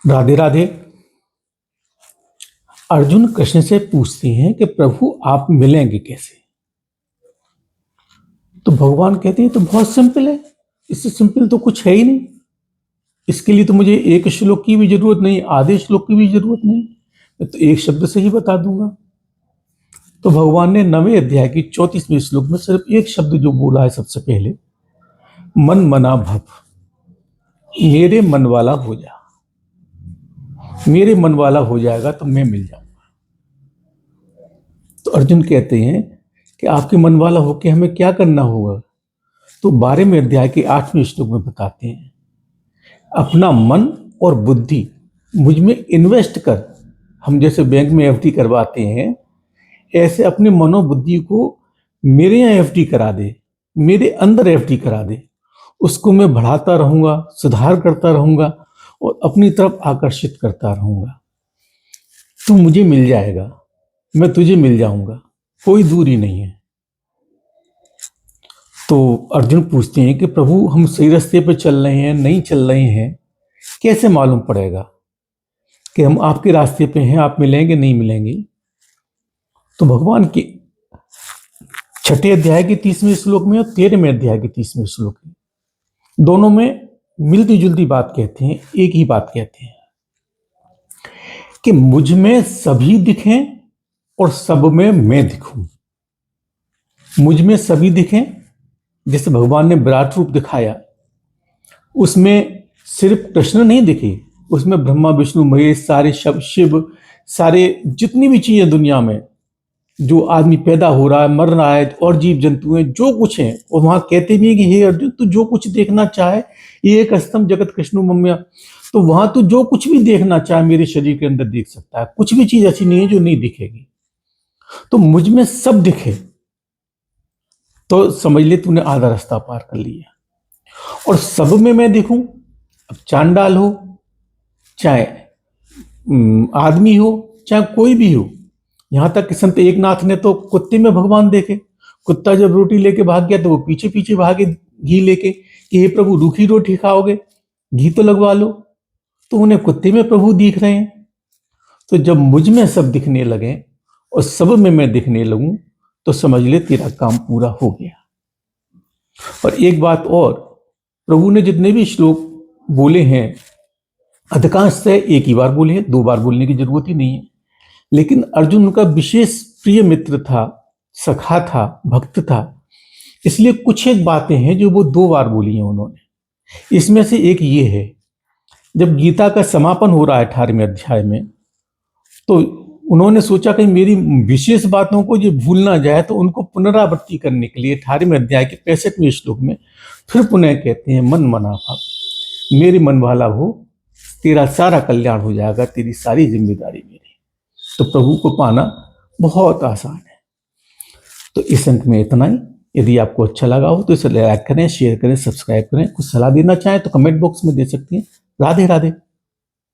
राधे राधे। अर्जुन कृष्ण से पूछते हैं कि प्रभु आप मिलेंगे कैसे। तो भगवान कहते हैं तो बहुत सिंपल है, इससे सिंपल तो कुछ है ही नहीं। इसके लिए तो मुझे एक श्लोक की भी जरूरत नहीं, आधे श्लोक की भी जरूरत नहीं, मैं तो एक शब्द से ही बता दूंगा। तो भगवान ने 9वें अध्याय की 34वें श्लोक में सिर्फ एक शब्द जो बोला है सबसे पहले, मन मना भव, मेरे मन वाला हो जा। मेरे मन वाला हो जाएगा तो मैं मिल जाऊंगा। तो अर्जुन कहते हैं कि आपके मन वाला होकर हमें क्या करना होगा। तो 12वें अध्याय के 8वें श्लोक में बताते हैं, अपना मन और बुद्धि मुझ में इन्वेस्ट कर। हम जैसे बैंक में एफडी करवाते हैं, ऐसे अपने मनोबुद्धि को मेरे यहाँ एफडी करा दे, मेरे अंदर एफडी करा दे। उसको मैं बढ़ाता रहूंगा, सुधार करता रहूंगा और अपनी तरफ आकर्षित करता रहूंगा। तू मुझे मिल जाएगा, मैं तुझे मिल जाऊंगा, कोई दूरी नहीं है। तो अर्जुन पूछते हैं कि प्रभु हम सही रास्ते पे चल रहे हैं, नहीं चल रहे हैं, कैसे मालूम पड़ेगा कि हम आपके रास्ते पे हैं, आप मिलेंगे नहीं मिलेंगे। तो भगवान के 6ठे अध्याय के 30वें श्लोक में और 13वें अध्याय के 30वें श्लोक में, दोनों में मिलती जुलती बात कहते हैं, एक ही बात कहते हैं कि मुझ में सभी दिखें और सब में मैं दिखूं। मुझ में सभी दिखें, जैसे भगवान ने विराट रूप दिखाया, उसमें सिर्फ कृष्ण नहीं दिखे, उसमें ब्रह्मा विष्णु महेश, सारे शिव, सारे जितनी भी चीजें दुनिया में, जो आदमी पैदा हो रहा है, मर रहा है, और जीव जंतु हैं, जो कुछ है। और वहां कहते भी है कि हे अर्जुन, तू जो कुछ देखना चाहे, ये एक स्तंभ जगत कृष्ण मम्या, तो वहां तू जो कुछ भी देखना चाहे मेरे शरीर के अंदर देख सकता है। कुछ भी चीज ऐसी नहीं है जो नहीं दिखेगी। तो मुझ में सब दिखे तो समझ ले तूने आधा रास्ता पार कर लिया। और सब में मैं दिखूं, अब चांडाल हो, चाहे आदमी हो, चाहे कोई भी हो। यहां तक कि संत एकनाथ ने तो कुत्ते में भगवान देखे। कुत्ता जब रोटी लेके भाग गया तो वो पीछे पीछे भागे घी लेके कि हे प्रभु रूखी रोटी खाओगे, घी तो लगवा लो। तो उन्हें कुत्ते में प्रभु दिख रहे हैं। तो जब मुझ में सब दिखने लगे और सब में मैं दिखने लगूं तो समझ ले तेरा काम पूरा हो गया। और एक बात और, प्रभु ने जितने भी श्लोक बोले हैं अधिकांश से एक ही बार बोले हैं, 2 बार बोलने की जरूरत ही नहीं है। लेकिन अर्जुन उनका विशेष प्रिय मित्र था, सखा था, भक्त था, इसलिए कुछ एक बातें हैं जो वो 2 बार बोली हैं उन्होंने। इसमें से एक ये है, जब गीता का समापन हो रहा है 18वें अध्याय में, तो उन्होंने सोचा कि मेरी विशेष बातों को जो भूल ना जाए, तो उनको पुनरावृत्ति करने के लिए 18वें अध्याय के 65वें श्लोक में फिर पुनः कहते हैं, मन मना भाव, मेरे मन वाला हो, तेरा सारा कल्याण हो जाएगा, तेरी सारी जिम्मेदारी मेरी। तो प्रभु को पाना बहुत आसान है। तो इस अंक में इतना ही। यदि आपको अच्छा लगा हो तो इसे लाइक करें, शेयर करें, सब्सक्राइब करें। कुछ सलाह देना चाहें तो कमेंट बॉक्स में दे सकती हैं। राधे राधे।